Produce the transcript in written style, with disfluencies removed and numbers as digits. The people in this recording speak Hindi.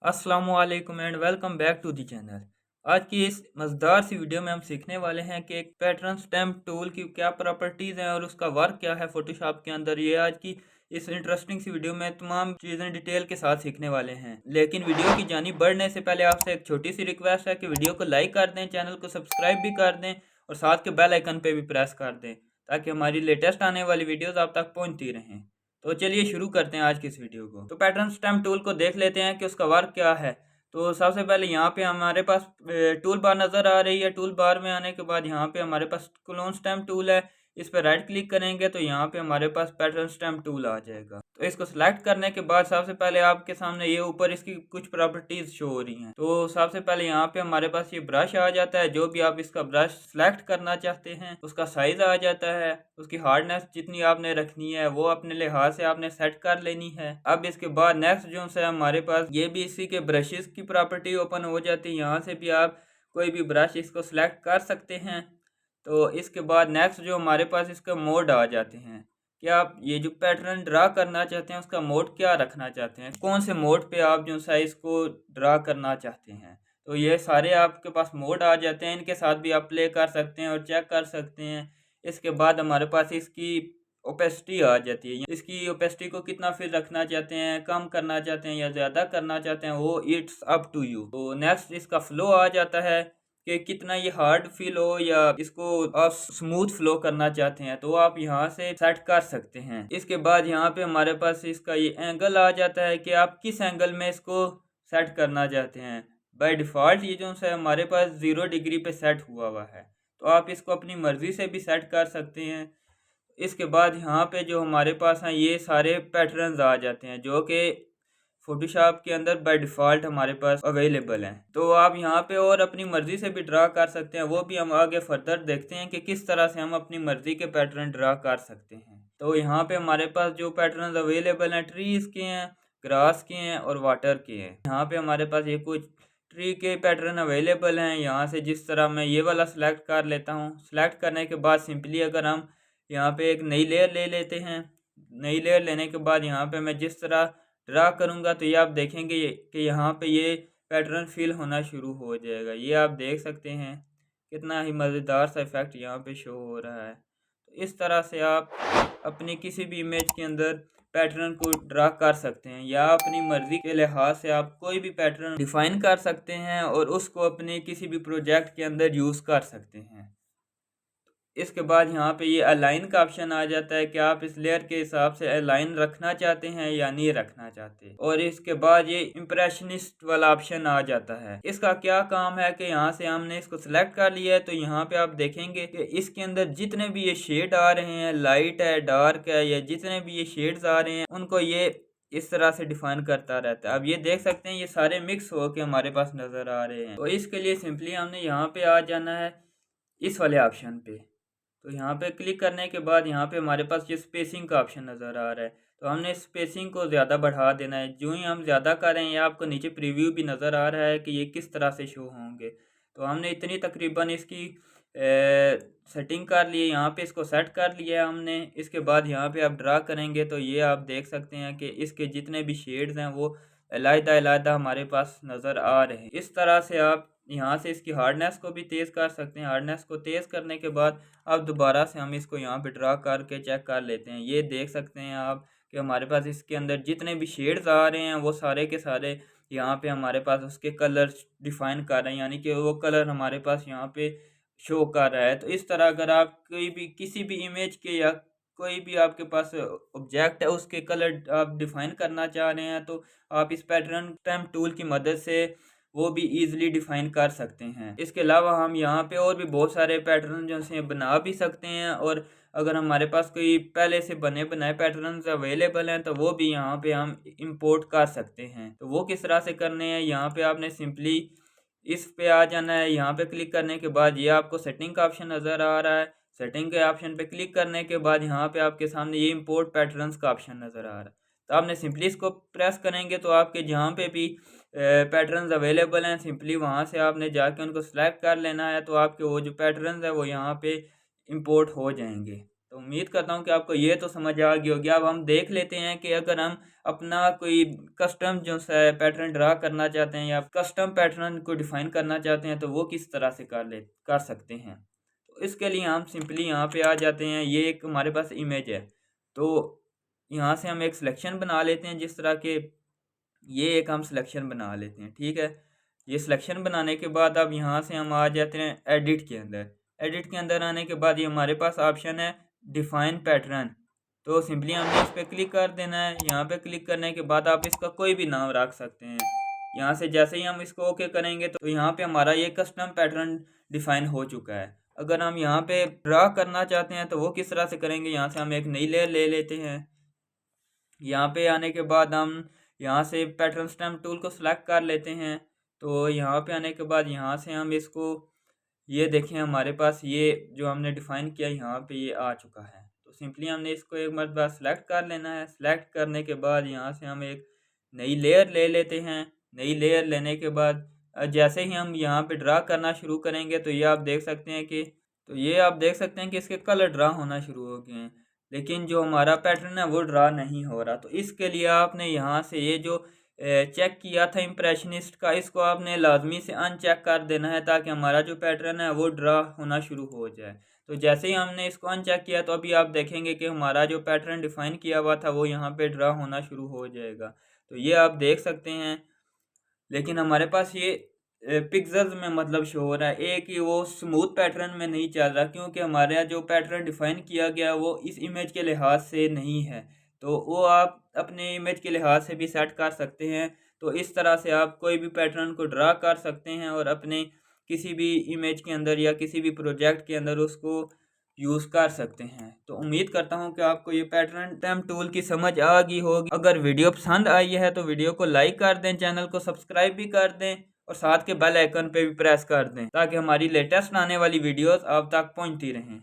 अस्सलामुअलैकुम and welcome back to the channel. आज की इस मज़ेदार सी वीडियो में हम सीखने वाले हैं कि एक पैटर्न स्टैम्प टूल की क्या प्रॉपर्टीज़ हैं और उसका वर्क क्या है फोटोशॉप के अंदर। ये आज की इस इंटरेस्टिंग सी वीडियो में तमाम चीज़ें डिटेल के साथ सीखने वाले हैं। लेकिन वीडियो की जानिब बढ़ने से पहले आपसे एक छोटी सी रिक्वेस्ट है कि वीडियो को लाइक कर दें, चैनल को सब्सक्राइब भी कर दें और साथ के बेल आइकन पर भी प्रेस कर दें ताकि हमारी लेटेस्ट आने वाली वीडियोज़ आप तक पहुँचती रहें। तो चलिए शुरू करते हैं आज की इस वीडियो को। तो पैटर्न स्टैम्प टूल को देख लेते हैं कि उसका वर्क क्या है। तो सबसे पहले यहाँ पे हमारे पास टूल बार नज़र आ रही है। टूल बार में आने के बाद यहाँ पे हमारे पास क्लोन स्टैम्प टूल है। इस पर राइट क्लिक करेंगे तो यहाँ पे हमारे पास पैटर्न स्टैम्प टूल आ जाएगा। तो इसको सिलेक्ट करने के बाद सबसे पहले आपके सामने ये ऊपर इसकी कुछ प्रॉपर्टीज शो हो रही हैं। तो सबसे पहले यहाँ पे हमारे पास ये ब्रश आ जाता है। जो भी आप इसका ब्रश सिलेक्ट करना चाहते हैं उसका साइज आ जाता है। उसकी हार्डनेस जितनी आपने रखनी है वो अपने लिहाज से आपने सेट कर लेनी है। अब इसके बाद नेक्स्ट जो है हमारे पास ये भी इसी के ब्रशेस की प्रॉपर्टी ओपन हो जाती है। यहाँ से भी आप कोई भी ब्रश इसको सिलेक्ट कर सकते हैं। तो इसके बाद नेक्स्ट जो हमारे पास इसका मोड आ जाते हैं कि आप ये जो पैटर्न ड्रा करना चाहते हैं उसका मोड क्या रखना चाहते हैं, कौन से मोड पे आप जो साइज को ड्रा करना चाहते हैं। तो ये सारे आपके पास मोड आ जाते हैं। इनके साथ भी आप प्ले कर सकते हैं और चेक कर सकते हैं। इसके बाद हमारे पास इसकी ओपेसिटी आ जाती है। इसकी ओपेसिटी को कितना फिर रखना चाहते हैं, कम करना चाहते हैं या ज़्यादा करना चाहते हैं, वो इट्स अप टू यू। तो नेक्स्ट इसका फ्लो आ जाता है कि कितना ये हार्ड फील हो या इसको आप स्मूथ फ्लो करना चाहते हैं तो आप यहाँ से सेट कर सकते हैं। इसके बाद यहाँ पे हमारे पास इसका ये एंगल आ जाता है कि आप किस एंगल में इसको सेट करना चाहते हैं। बाय डिफ़ॉल्ट ये जो है हमारे पास 0 डिग्री पे सेट हुआ है। तो आप इसको अपनी मर्ज़ी से भी सेट कर सकते हैं। इसके बाद यहाँ पे जो हमारे पास हैं ये सारे पैटर्न्स आ जाते हैं जो कि फोटोशॉप के अंदर बाय डिफ़ॉल्ट हमारे पास अवेलेबल हैं। तो आप यहाँ पे और अपनी मर्ज़ी से भी ड्रा कर सकते हैं। वो भी हम आगे फर्दर देखते हैं कि किस तरह से हम अपनी मर्ज़ी के पैटर्न ड्रा कर सकते हैं। तो यहाँ पे हमारे पास जो पैटर्न अवेलेबल हैं ट्रीज़ के हैं, ग्रास के हैं और वाटर के हैं। यहाँ पे हमारे पास ये कुछ ट्री के पैटर्न अवेलेबल हैं। यहाँ से जिस तरह मैं ये वाला सिलेक्ट कर लेता हूँ। सिलेक्ट करने के बाद सिंपली अगर हम यहाँ पे एक नई लेयर ले लेते हैं। नई लेयर लेने के बाद यहाँ पे मैं जिस तरह ड्रा करूँगा तो ये आप देखेंगे कि यहाँ पे ये पैटर्न फिल होना शुरू हो जाएगा। ये आप देख सकते हैं कितना ही मज़ेदार सा इफ़ेक्ट यहाँ पे शो हो रहा है। तो इस तरह से आप अपनी किसी भी इमेज के अंदर पैटर्न को ड्रा कर सकते हैं या अपनी मर्ज़ी के लिहाज से आप कोई भी पैटर्न डिफ़ाइन कर सकते हैं और उसको अपने किसी भी प्रोजेक्ट के अंदर यूज़ कर सकते हैं। इसके बाद यहाँ पे ये अलाइन का ऑप्शन आ जाता है कि आप इस लेयर के हिसाब से अलाइन रखना चाहते हैं या नहीं रखना चाहते। और इसके बाद ये इम्प्रेशनिस्ट वाला ऑप्शन आ जाता है। इसका क्या काम है कि यहाँ से हमने इसको सिलेक्ट कर लिया है तो यहाँ पे आप देखेंगे कि इसके अंदर जितने भी ये शेड आ रहे हैं, लाइट है, डार्क है, या जितने भी ये शेड्स आ रहे हैं उनको ये इस तरह से डिफाइन करता रहता है। अब ये देख सकते हैं ये सारे मिक्स होके हमारे पास नज़र आ रहे हैं। तो इसके लिए सिंपली हमने यहाँ पे आ जाना है इस वाले ऑप्शन पे। तो यहाँ पे क्लिक करने के बाद यहाँ पे हमारे पास ये स्पेसिंग का ऑप्शन नज़र आ रहा है। तो हमने स्पेसिंग को ज़्यादा बढ़ा देना है। जो ही हम ज़्यादा करें या आपको नीचे प्रीव्यू भी नज़र आ रहा है कि ये किस तरह से शो होंगे। तो हमने इतनी तकरीबन इसकी सेटिंग कर ली है। यहाँ पे इसको सेट कर लिया है हमने। इसके बाद यहाँ पे आप ड्रा करेंगे तो ये आप देख सकते हैं कि इसके जितने भी शेड्स हैं वो अलग-अलग हमारे पास नज़र आ रहे हैं। इस तरह से आप यहाँ से इसकी हार्डनेस को भी तेज़ कर सकते हैं। हार्डनेस को तेज़ करने के बाद अब दोबारा से हम इसको यहाँ पे ड्रा करके चेक कर लेते हैं। ये देख सकते हैं आप कि हमारे पास इसके अंदर जितने भी शेड्स आ रहे हैं वो सारे के सारे यहाँ पे हमारे पास उसके कलर्स डिफाइन कर रहे हैं, यानी कि वो कलर हमारे पास यहाँ पे शो कर रहा है। तो इस तरह अगर आप कोई भी किसी भी इमेज के या कोई भी आपके पास ऑब्जेक्ट है उसके कलर आप डिफाइन करना चाह रहे हैं तो आप इस पैटर्न स्टैम्प टूल की मदद से वो भी ईज़िली डिफ़ाइन कर सकते हैं। इसके अलावा हम यहाँ पे और भी बहुत सारे पैटर्न जो हैं बना भी सकते हैं। और अगर हमारे पास कोई पहले से बने बनाए पैटर्न्स अवेलेबल हैं तो वो भी यहाँ पे हम इंपोर्ट कर सकते हैं। तो वो किस तरह से करने हैं, यहाँ पे आपने सिंपली इस पे आ जाना है। यहाँ पे क्लिक करने के बाद ये आपको सेटिंग का ऑप्शन नज़र आ रहा है। सेटिंग के ऑप्शन पे क्लिक करने के बाद यहाँ पे आपके सामने ये इंपोर्ट पैटर्न्स का ऑप्शन नज़र आ रहा है। तो आपने सिंपली इसको प्रेस करेंगे तो आपके जहाँ पे भी पैटर्न्स अवेलेबल हैं सिंपली वहाँ से आपने जाके उनको सेलेक्ट कर लेना है। तो आपके वो जो पैटर्न्स है वो यहाँ पे इंपोर्ट हो जाएंगे। तो उम्मीद करता हूँ कि आपको ये तो समझ आ गई होगी। अब हम देख लेते हैं कि अगर हम अपना कोई कस्टम जो है पैटर्न ड्रा करना चाहते हैं या कस्टम पैटर्न को डिफाइन करना चाहते हैं तो वो किस तरह से कर सकते हैं। तो इसके लिए हम सिंपली यहाँ पे आ जाते हैं। ये एक हमारे पास इमेज है, तो यहाँ से हम एक सिलेक्शन बना लेते हैं। जिस तरह के ये एक हम सिलेक्शन बना लेते हैं, ठीक है। ये सिलेक्शन बनाने के बाद अब यहाँ से हम आ जाते हैं एडिट के अंदर। एडिट के अंदर आने के बाद ये हमारे पास ऑप्शन है डिफाइन पैटर्न। तो सिंपली हमने इस पर क्लिक कर देना है। यहाँ पे क्लिक करने के बाद आप इसका कोई भी नाम रख सकते हैं। यहाँ से जैसे ही हम इसको ओके करेंगे तो यहाँ पे हमारा ये कस्टम पैटर्न डिफाइन हो चुका है। अगर हम यहाँ पे ड्रा करना चाहते हैं तो वो किस तरह से करेंगे, यहाँ से हम एक नई लेयर ले लेते हैं। यहाँ पे आने के बाद हम यहाँ से पैटर्न स्टैम्प टूल को सिलेक्ट कर लेते हैं। तो यहाँ पे आने के बाद यहाँ से हम इसको ये देखें हमारे पास ये जो हमने डिफ़ाइन किया यहाँ पे ये आ चुका है। तो सिंपली हमने इसको एक मरतबा सेलेक्ट कर लेना है। सेलेक्ट करने के बाद यहाँ से हम एक नई लेयर ले लेते हैं। नई लेयर लेने के बाद जैसे ही हम यहाँ पे ड्रा करना शुरू करेंगे तो ये आप देख सकते हैं कि इसके कलर ड्रा होना शुरू हो गए हैं, लेकिन जो हमारा पैटर्न है वो ड्रा नहीं हो रहा। तो इसके लिए आपने यहाँ से ये जो चेक किया था इम्प्रेशनिस्ट का, इसको आपने लाजमी से अनचेक कर देना है ताकि हमारा जो पैटर्न है वो ड्रा होना शुरू हो जाए। तो जैसे ही हमने इसको अनचेक किया तो अभी आप देखेंगे कि हमारा जो पैटर्न डिफ़ाइन किया हुआ था वो यहाँ पे ड्रा होना शुरू हो जाएगा। तो ये आप देख सकते हैं, लेकिन हमारे पास ये पिक्सेल्स में मतलब शो हो रहा है, एक ही वो स्मूथ पैटर्न में नहीं चल रहा, क्योंकि हमारे यहाँ जो पैटर्न डिफ़ाइन किया गया वो इस इमेज के लिहाज से नहीं है। तो वो आप अपने इमेज के लिहाज से भी सेट कर सकते हैं। तो इस तरह से आप कोई भी पैटर्न को ड्रा कर सकते हैं और अपने किसी भी इमेज के अंदर या किसी भी प्रोजेक्ट के अंदर उसको यूज़ कर सकते हैं। तो उम्मीद करता हूँ कि आपको ये पैटर्न स्टैम्प टूल की समझ आ गई होगी। अगर वीडियो पसंद आई है तो वीडियो को लाइक कर दें, चैनल को सब्सक्राइब भी कर दें और साथ के बेल आइकन पे भी प्रेस कर दें ताकि हमारी लेटेस्ट आने वाली वीडियोस आप तक पहुंचती रहें।